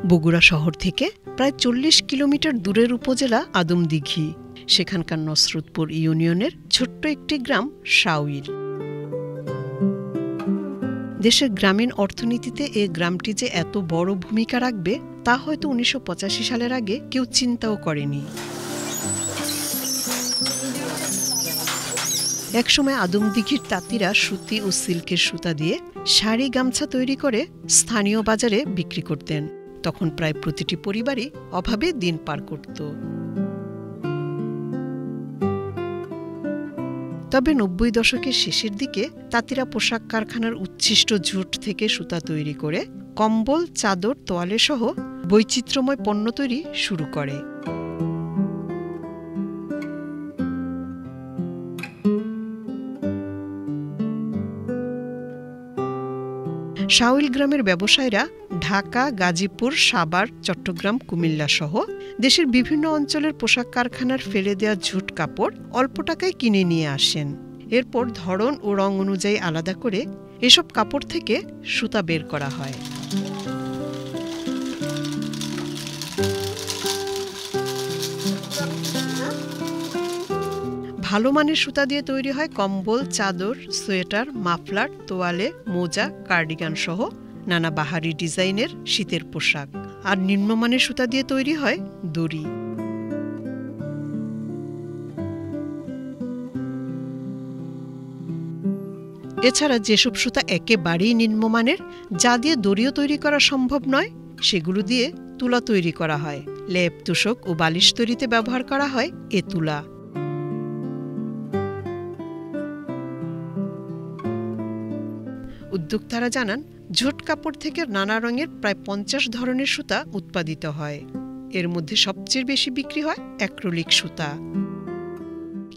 বগুড়া শহর থেকে প্রায় ৪০ কিলোমিটার দূরের উপজেলা আদমদীঘি। সেখানকার নসরতপুর ইউনিয়নের ছোট্ট একটি গ্রাম শাওইল। দেশের গ্রামীণ অর্থনীতিতে এ গ্রামটি যে এত বড় ভূমিকা রাখবে তা হয়তো ১৯৮৫ সালের আগে কেউ চিন্তাও করেনি। একসময় আদমদীঘির তাঁতিরা সুতি ও সিল্কের সুতা দিয়ে শাড়ি গামছা তৈরি করে স্থানীয় বাজারে বিক্রি করতেন। তখন প্রায় প্রতিটি পরিবারই অভাবে দিন পার করত। তবে ৯০ দশকের শেষের দিকে তাঁতিরা পোশাক কারখানার উচ্ছিষ্ট ঝুট থেকে সুতা তৈরি করে কম্বল, চাদর, তোয়ালে সহ বৈচিত্র্যময় পণ্য তৈরি শুরু করে। শাওইল গ্রামের ব্যবসায়ীরা ঢাকা, গাজীপুর, সাভার, চট্টগ্রাম, কুমিল্লা সহ দেশের বিভিন্ন অঞ্চলের পোশাক কারখানার ফেলে দেওয়া ঝুট কাপড় অল্প টাকায় কিনে নিয়ে আসেন। এরপর ধরন ও রং অনুযায়ী আলাদা করে এসব কাপড় থেকে সুতা বের করা হয়। ভালো মানের সুতা দিয়ে তৈরি হয় কম্বল, চাদর, সোয়েটার, মাফলার, তোয়ালে, মোজা, কার্ডিগান সহ নানা বাহারি ডিজাইনের শীতের পোশাক। আর নিম্নমানের সুতা দিয়ে তৈরি হয় দড়ি। এছাড়া যেসব সুতা একেবারেই নিম্নমানের, যা দিয়ে দড়িও তৈরি করা সম্ভব নয়, সেগুলো দিয়ে তুলা তৈরি করা হয়। লেপ, তোশক ও বালিশ তৈরিতে ব্যবহার করা হয় এ তুলা। উদ্যোক্তারা জানান, ঝুট কাপড় থেকে নানা রঙের প্রায় ৫০ ধরনের সুতা উৎপাদিত হয়। এর মধ্যে সবচেয়ে বেশি বিক্রি হয় অ্যাক্রিলিক সুতা।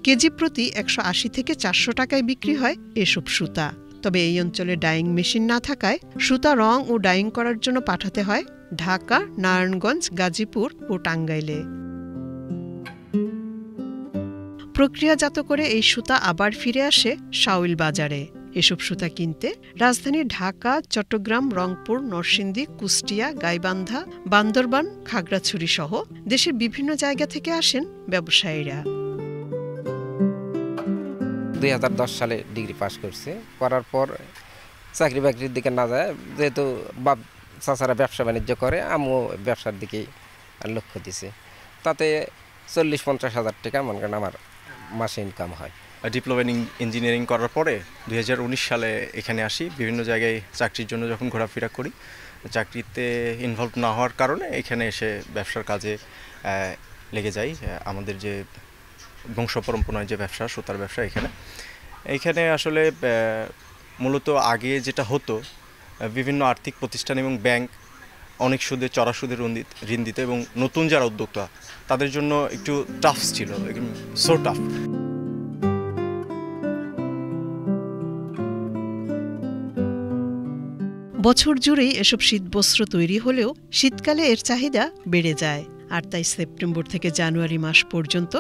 কেজি প্রতি ১৮০ থেকে ৪০০ টাকায় বিক্রি হয় এসব সুতা। তবে এই অঞ্চলে ডাইং মেশিন না থাকায় সুতা রং ও ডাইং করার জন্য পাঠাতে হয় ঢাকা, নারায়ণগঞ্জ, গাজীপুর ও টাঙ্গাইলে। প্রক্রিয়াজাত করে এই সুতা আবার ফিরে আসে শাওইল বাজারে। এসব সুতা কিনতে রাজধানী ঢাকা, চট্টগ্রাম, রংপুর, নরসিংদী, কুষ্টিয়া, গাইবান্ধা, বান্দরবান, খাগড়াছড়ি সহ দেশের বিভিন্ন জায়গা থেকে আসেন ব্যবসায়ীরা। ২০১০ সালে ডিগ্রি পাস করছে, করার পর চাকরি বাকরির দিকে না যায়, যেহেতু বাপ চাচারা ব্যবসা বাণিজ্য করে, আমিও ব্যবসার দিকেই লক্ষ্য দিছে। তাতে ৪০-৫০ হাজার টাকা মনে করেন আমার মাসে ইনকাম হয়। ডিপ্লোমা ইঞ্জিনিয়ারিং করার পরে ২০১৯ সালে এখানে আসি। বিভিন্ন জায়গায় চাকরির জন্য যখন ঘোরাফেরা করি, চাকরিতে ইনভলভ না হওয়ার কারণে এখানে এসে ব্যবসার কাজে লেগে যাই। আমাদের যে বংশ পরম্পরায় যে ব্যবসা, সুতার ব্যবসা, এখানে আসলে মূলত আগে যেটা হতো, বিভিন্ন আর্থিক প্রতিষ্ঠান এবং ব্যাংক অনেক সুদে, চড়া সুদে ঋণ দিত এবং নতুন যারা উদ্যোক্তা তাদের জন্য একটু টাফ ছিল, সো টাফ। বছর জুড়েই এসব শীতবস্ত্র তৈরি হলেও শীতকালে এর চাহিদা বেড়ে যায়। আর তাই সেপ্টেম্বর থেকে জানুয়ারি মাস পর্যন্ত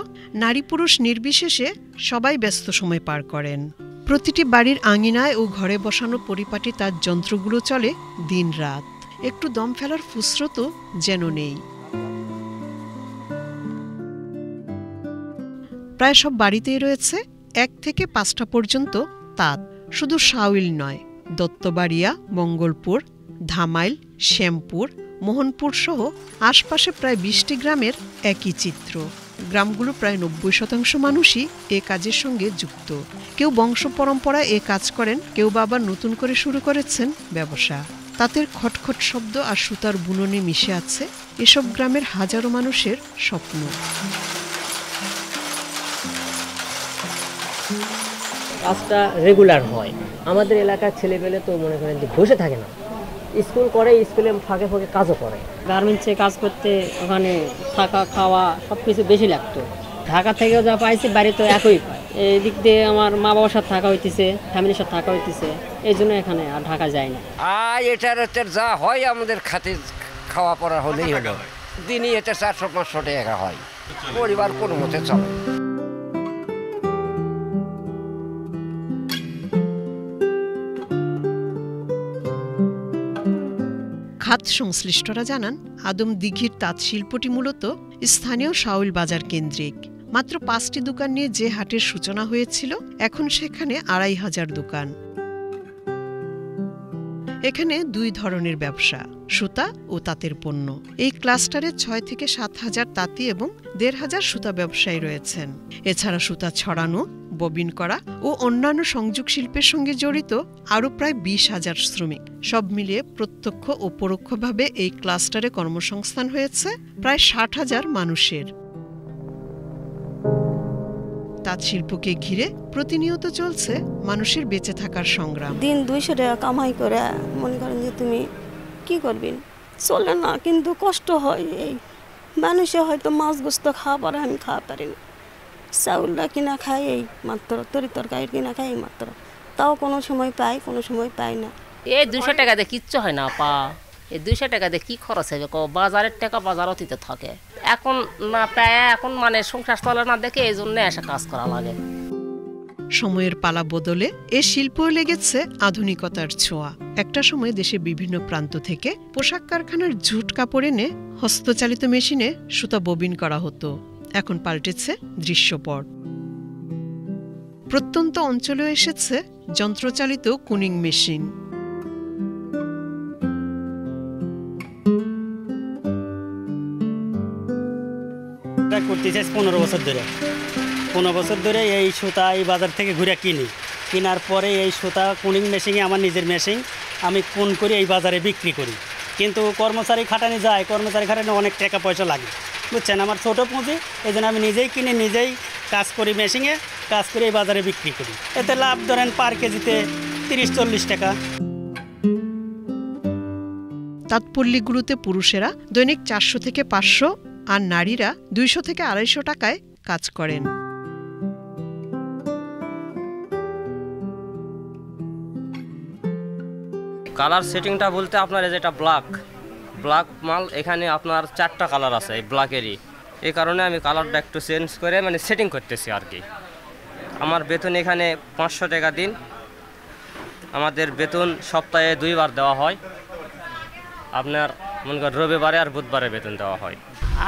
নারী পুরুষ নির্বিশেষে সবাই ব্যস্ত সময় পার করেন। প্রতিটি বাড়ির আঙিনায় ও ঘরে বসানো পরিপাটি তার যন্ত্রগুলো চলে দিন রাত। একটু দম ফেলার ফুসরতও যেন নেই। প্রায় সব বাড়িতেই রয়েছে ১ থেকে ৫টা পর্যন্ত তাঁত। শুধু শাওইল নয়, দত্তবাড়িয়া, মঙ্গলপুর, ধামাইল, শ্যামপুর, মোহনপুর সহ আশপাশে প্রায় ২০টি গ্রামের একই চিত্র। গ্রামগুলো প্রায় ৯০% মানুষই এ কাজের সঙ্গে যুক্ত। কেউ বংশ পরম্পরায় এ কাজ করেন, কেউ বা আবার নতুন করে শুরু করেছেন ব্যবসা। তাঁতের খটখট শব্দ আর সুতার বুননে মিশে আছে এসব গ্রামের হাজারো মানুষের স্বপ্ন। কাজটা রেগুলার হয়। আমাদের এলাকার ছেলেপেলে তো মনে করেন যে বসে থাকে না, স্কুল করে, স্কুলে ফাঁকে ফাঁকে কাজও করে। গার্মেন্টসে কাজ করতে ওখানে থাকা, খাওয়া সব কিছু বেশি লাগতো। ঢাকা থেকেও যা পাইছি, বাড়ি তো একই পাই। এই দিক দিয়ে আমার মা বাবার সাথে থাকা হইতেছে, ফ্যামিলির সাথে থাকা হইতেছে, এই জন্য এখানে আর ঢাকা যায় না। এটার যা হয় আমাদের খাতে খাওয়া পড়া হলেই হলো। দিনই এটা ৪০০-৫০০ টাকা হয়, পরিবার কোনো মতে চলে। খাত সংশ্লিষ্টরা জানান, আদম দিঘির তাঁত শিল্পটি মূলত স্থানীয় শাওল বাজার কেন্দ্রিক। মাত্র 5টি দোকান নিয়ে যে হাটের সূচনা হয়েছিল, এখন সেখানে 2500 দোকান। এখানে 2 ধরনের ব্যবসা, সুতা ও তাঁতের পণ্য। এই ক্লাস্টারে 6 থেকে 7,000 তাঁতি এবং 1,500 সুতা ব্যবসায়ী রয়েছেন। এছাড়া সুতা ছড়ানো, ববিন করা ও অন্যান্য সংযোগ শিল্পের সঙ্গে জড়িত আরও প্রায় 20,000 শ্রমিক। সব মিলিয়ে প্রত্যক্ষ ও পরোক্ষভাবে এই ক্লাস্টারে কর্মসংস্থান হয়েছে প্রায় 60,000 মানুষের। তাঁত শিল্পকে ঘিরে প্রতিনিয়ত চলছে মানুষের বেঁচে থাকার সংগ্রাম। দিন 200 টাকা কামাই করে মনে করেন যে তুমি কি করবেন, চলে না, কিন্তু কষ্ট হয়। এই মানুষে হয়তো মাছ গোস্ত খাওয়া পারে, আমি খাওয়া পারি না। চাউলটা কিনা খাই, এই মাত্র তরি তরকারি কিনা খাই মাত্র, তাও কোনো সময় পাই, কোনো সময় পাই না। এই 200 টাকা দিয়ে কিচ্ছু হয় না পা। এই 200 টাকা দিয়ে কী খরচ হবে? বাজারের টাকা বাজার অতীতে থাকে, এখন না পায়, এখন মানে সংসার চলে না দেখে এই জন্য এসে কাজ করা লাগে। সময়ের পালা বদলে এ শিল্পও লেগেছে আধুনিকতার ছোঁয়া। একটা সময় দেশের বিভিন্ন প্রান্ত থেকে পোশাক কারখানার ঝুট কাপড় এনে হস্তচালিত মেশিনে সুতা ববিন করা হতো, এখন পাল্টেছে দৃশ্যপট। প্রত্যন্ত অঞ্চলেও এসেছে যন্ত্রচালিত কুনিং মেশিন। করতেছে 15 বছর ধরে। 15 বছর ধরে এই সুতা এই বাজার থেকে ঘুরে কিনি, কেনার পরে এই সুতা কুনিং মেশিনে, আমার নিজের মেশিন, আমি কোন করে এই বাজারে বিক্রি করি। কিন্তু কর্মচারী খাটানি যায়, কর্মচারী খাটানি অনেক টাকা পয়সা লাগে, বুঝছেন। আমার ছোটো পুঁজি, এই জন্য আমি নিজেই কিনে নিজেই কাজ করি, মেশিনে কাজ করে এই বাজারে বিক্রি করি। এতে লাভ ধরেন পার কেজিতে 30-40 টাকা। তাঁতপল্লীগুলোতে পুরুষেরা দৈনিক 400 থেকে 500 আর নারীরা 200 থেকে 250 টাকায় কাজ করেন। কালার সেটিংটা বলতে আপনার যেটা ব্ল্যাক মাল, এখানে আপনার 4টা কালার আছে এই ব্ল্যাকেরই। এই কারণে আমি কালারটা একটু চেঞ্জ করে মানে সেটিং করতেছি আর কি। আমার বেতন এখানে 500 টাকা দিন। আমাদের বেতন সপ্তাহে 2 বার দেওয়া হয়, আপনার মনে করেন রবিবারে আর বুধবারে বেতন দেওয়া হয়।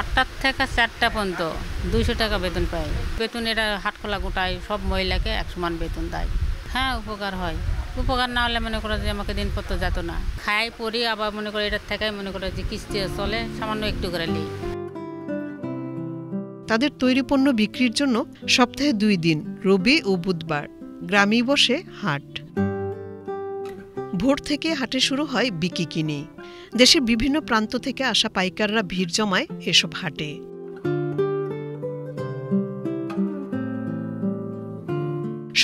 8টা থেকে 4টা পর্যন্ত 200 টাকা বেতন পাই। বেতন এটা হাটখোলা গোটায় সব মহিলাকে 1 সমান বেতন দেয়। হ্যাঁ, উপকার হয়। উপকার না হলে মনে করো যে আমাকে দিনপত্র যেত না, খাই পড়ি, আবার মনে করে এটার থেকে মনে করে যে কিস্তি চলে, সামান্য একটু করে নিই। তাদের তৈরি পণ্য বিক্রির জন্য সপ্তাহে 2 দিন, রবি ও বুধবার, গ্রামেই বসে হাট। ভোর থেকে হাটে শুরু হয় বিকিকিনি। দেশের বিভিন্ন প্রান্ত থেকে আসা পাইকাররা ভিড় জমায় এসব হাটে।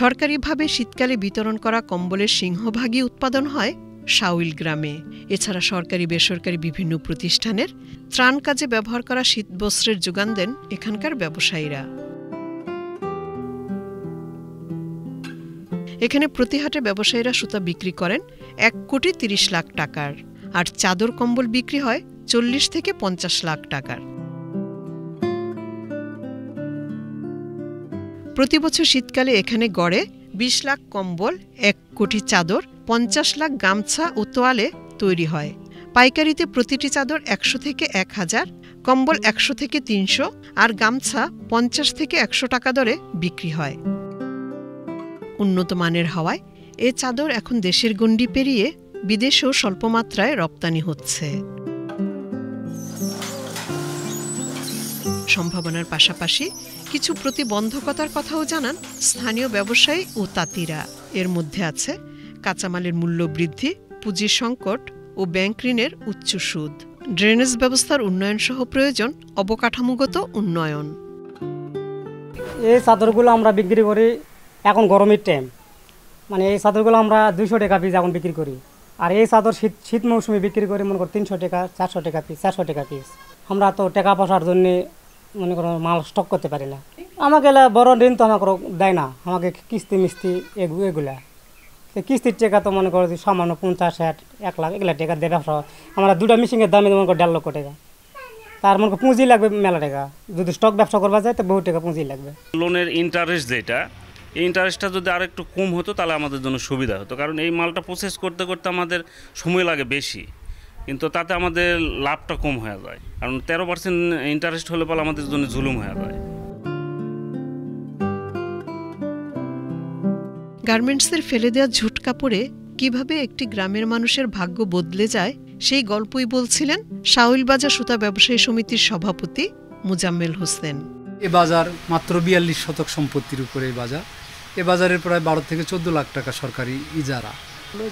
সরকারিভাবে শীতকালে বিতরণ করা কম্বলের সিংহভাগই উৎপাদন হয় শাওল গ্রামে। এছাড়া সরকারি বেসরকারি বিভিন্ন প্রতিষ্ঠানের ত্রাণ কাজে ব্যবহার করা শীতবস্ত্রের যোগান দেন এখানকার ব্যবসায়ীরা। এখানে প্রতি হাটে ব্যবসায়ীরা সুতা বিক্রি করেন 1,30 লাখ টাকার, আর চাদর কম্বল বিক্রি হয় 40 থেকে 50 লাখ টাকার। প্রতি বছর শীতকালে এখানে গড়ে 20 লাখ কম্বল, 1 কোটি চাদর, 50 লাখ গামছা ও তোয়ালে তৈরি হয়। পাইকারিতে প্রতিটি চাদর 100 থেকে 1000, কম্বল 100 থেকে 300 আর গামছা 50 থেকে 100 টাকা দরে বিক্রি হয়। উন্নত মানের হওয়ায় এ চাদর এখন দেশের গণ্ডি পেরিয়ে বিদেশেও স্বল্প মাত্রায় রপ্তানি হচ্ছে। সম্ভাবনার পাশাপাশি কিছু প্রতিবন্ধকতার কথাও জানান স্থানীয় ব্যবসায়ী ও তাঁতিরা। এর মধ্যে আছে কাঁচামালের মূল্য বৃদ্ধি, পুঁজির সংকট ও ব্যাংক ঋণের উচ্চ সুদ। ড্রেনেজ ব্যবস্থার উন্নয়ন সহ প্রয়োজন অবকাঠামোগত উন্নয়ন। এই চাদরগুলো আমরা বিক্রি করি এখন গরমের টাইম, মানে এই চাদরগুলো আমরা 200 টাকা পিস এখন বিক্রি করি। আর এই চাদর শীত মৌসুমে বিক্রি করি মনে করো 300 টাকা, 400 টাকা পিস, 400 টাকা পিস। আমরা তো টাকা পয়সার জন্যে মনে করো মাল স্টক করতে পারি না। আমাকে বড় ঋণ তো আমাকে দেয় না, আমাকে কিস্তি মিস্তি এগুলা কিস্তির টাকা তো মনে করো সামান্য 50, 60, 1 লাখ এগুলা টাকা দেয় ব্যবসা। আমরা 2টা মেশিনের দামে মনে করো 1.5 লক্ষ টাকা। তার মনে করো পুঁজি লাগবে মেলা টাকা, যদি স্টক ব্যবসা করবা যায় তো বহু টাকা পুঁজি লাগবে। লোনের ইন্টারেস্ট যেটা, এই ইন্টারেস্টটা যদি আর একটু কম হতো তাহলে আমাদের জন্য সুবিধা হতো, কারণ এই মালটা প্রসেস করতে করতে আমাদের সময় লাগে বেশি। কিন্তু তাতে আমাদের লাভটা কম হয়ে যায়, কারণ 13% ইন্টারেস্ট হলে পরে আমাদের জন্য জুলুম হয়ে যায়। গার্মেন্টসের ফেলে দেওয়া ঝুট কাপড়ে কিভাবে একটি গ্রামের মানুষের ভাগ্য বদলে যায় সেই গল্পই বলছিলেন শাওইলবাজার সুতা ব্যবসায়ী সমিতির সভাপতি মুজাম্মেল হোসেন। এ বাজার মাত্র 42 শতক সম্পত্তির উপরে এই বাজার। এ বাজারের প্রায় 12 থেকে 14 লাখ টাকা সরকারি ইজারা।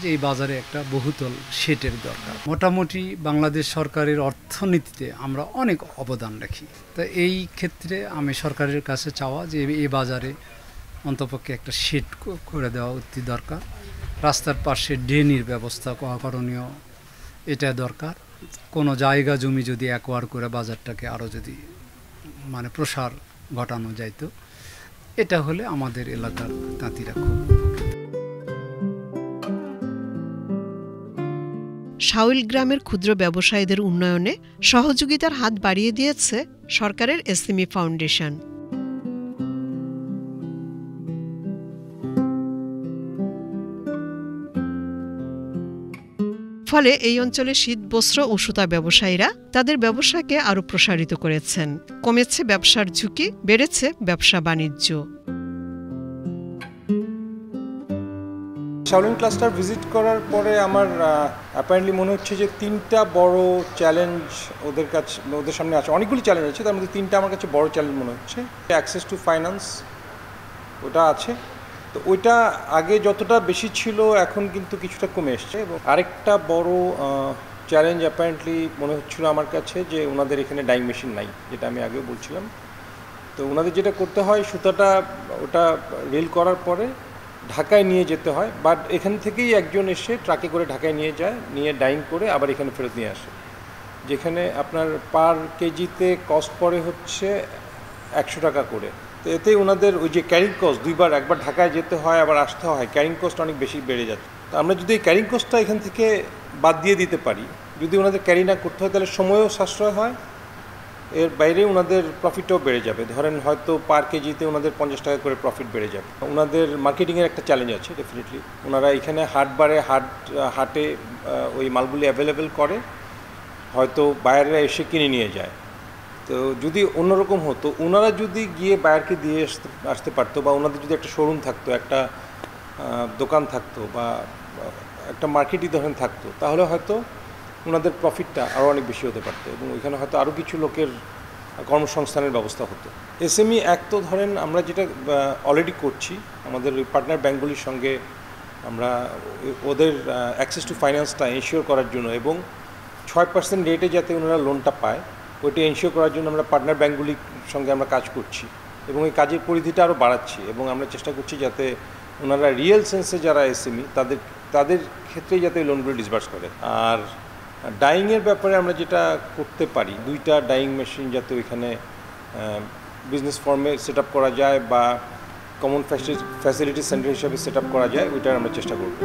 যে এই বাজারে একটা বহুতল শেডের দরকার। মোটামুটি বাংলাদেশ সরকারের অর্থনীতিতে আমরা অনেক অবদান রাখি। তো এই ক্ষেত্রে আমি সরকারের কাছে চাওয়া যে এই বাজারে অন্তপক্ষে একটা শেড করে দেওয়া অতি দরকার। রাস্তার পাশে ড্রেনের ব্যবস্থা করণীয়, এটা দরকার। কোনো জায়গা জমি যদি অ্যাকোয়ার করে বাজারটাকে আরও যদি মানে প্রসার ঘটানো যাইতো, এটা হলে আমাদের এলাকার তাঁতিরা খুব। শাওইল গ্রামের ক্ষুদ্র ব্যবসায়ীদের উন্নয়নে সহযোগিতার হাত বাড়িয়ে দিয়েছে সরকারের এসএমই ফাউন্ডেশন। ফলে এই অঞ্চলের শীত বস্ত্র ও সুতা ব্যবসায়ীরা তাদের ব্যবসাকে আরও প্রসারিত করেছেন। কমেছে ব্যবসার ঝুঁকি, বেড়েছে ব্যবসা বাণিজ্য। শাওলিন ক্লাস্টার ভিজিট করার পরে আমার অ্যাপারেন্টলি মনে হচ্ছে যে 3টা বড় চ্যালেঞ্জ ওদের সামনে আছে। অনেকগুলি চ্যালেঞ্জ আছে, তার মধ্যে 3টা আমার কাছে বড় চ্যালেঞ্জ মনে হচ্ছে। অ্যাক্সেস টু ফাইন্যান্স ওটা আছে, তো ওইটা আগে যতটা বেশি ছিল এখন কিন্তু কিছুটা কমে এসছে। এবং আরেকটা বড় চ্যালেঞ্জ অ্যাপারেন্টলি মনে হচ্ছিল আমার কাছে যে ওনাদের এখানে ডাইং মেশিন নাই, যেটা আমি আগেও বলছিলাম। তো ওনাদের যেটা করতে হয়, সুতাটা ওটা রিল করার পরে ঢাকায় নিয়ে যেতে হয়, বাট এখান থেকেই একজন এসে ট্রাকে করে ঢাকায় নিয়ে যায়, নিয়ে ডাইং করে আবার এখানে ফেরত নিয়ে আসে, যেখানে আপনার পার কেজিতে কস্ট পড়ে হচ্ছে 100 টাকা করে। তো এতে ওনাদের ওই যে ক্যারিং কস্ট, একবার ঢাকায় যেতে হয় আবার আসতে হয়, ক্যারিং কস্ট অনেক বেশি বেড়ে যাচ্ছে। তো আমরা যদি এই ক্যারিং কস্টটা এখান থেকে বাদ দিয়ে দিতে পারি, যদি ওনাদের ক্যারি না করতে হয়, তাহলে সময়ও সাশ্রয় হয়, এর বাইরে ওনাদের প্রফিটও বেড়ে যাবে। ধরেন হয়তো পার কেজিতে ওনাদের 50 টাকা করে প্রফিট বেড়ে যাবে। ওনাদের মার্কেটিংয়ের একটা চ্যালেঞ্জ আছে ডেফিনেটলি। ওনারা এখানে হাটে ওই মালগুলি অ্যাভেলেবেল করে, হয়তো বায়াররা এসে কিনে নিয়ে যায়। তো যদি অন্যরকম হতো, ওনারা যদি গিয়ে বায়ারকে দিয়ে আসতে পারতো, বা ওনাদের যদি একটা শোরুম থাকতো, একটা দোকান থাকতো, বা একটা মার্কেটই ধরেন থাকতো, তাহলে হয়তো ওনাদের প্রফিটটা আরও অনেক বেশি হতে পারতো এবং ওইখানে হয়তো আরও কিছু লোকের কর্মসংস্থানের ব্যবস্থা হতো। এসএমই এক তো ধরেন আমরা যেটা অলরেডি করছি, আমাদের ওই পার্টনার ব্যাঙ্কগুলির সঙ্গে আমরা ওদের অ্যাক্সেস টু ফাইন্যান্সটা এনশিওর করার জন্য এবং 6% রেটে যাতে ওনারা লোনটা পায়, ওইটা এনশিওর করার জন্য আমরা পার্টনার ব্যাঙ্কগুলির সঙ্গে আমরা কাজ করছি এবং এই কাজের পরিধিটা আরও বাড়াচ্ছি এবং আমরা চেষ্টা করছি যাতে ওনারা রিয়েল সেন্সে যারা এসএমই তাদের ক্ষেত্রেই যাতে লোনগুলো ডিসবার্স করে। আর ডাইংয়ের ব্যাপারে আমরা যেটা করতে পারি, 2টা ডাইং মেশিন যাতে ওইখানে বিজনেস ফর্মে সেট আপ করা যায় বা কমন ফ্যাসিলিটি সেন্টার হিসাবে সেট আপ করা যায়, ওইটার আমরা চেষ্টা করব।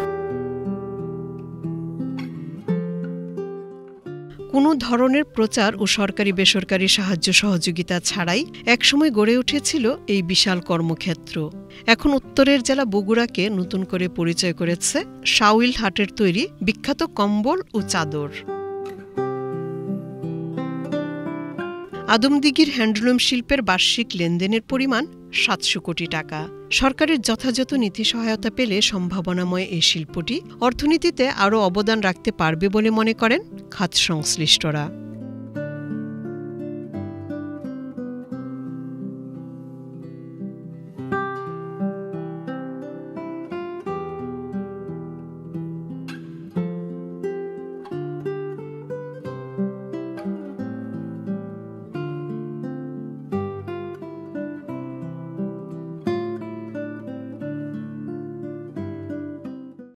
কোনো ধরনের প্রচার ও সরকারি বেসরকারি সাহায্য সহযোগিতা ছাড়াই একসময় গড়ে উঠেছিল এই বিশাল কর্মক্ষেত্র। এখন উত্তরের জেলা বগুড়াকে নতুন করে পরিচয় করেছে শাওইল হাটের তৈরি বিখ্যাত কম্বল ও চাদর। আদমদিঘির হ্যান্ডলুম শিল্পের বার্ষিক লেনদেনের পরিমাণ 700 কোটি টাকা। সরকারের যথাযথ নীতি সহায়তা পেলে সম্ভাবনাময় এই শিল্পটি অর্থনীতিতে আরও অবদান রাখতে পারবে বলে মনে করেন খাত সংশ্লিষ্টরা।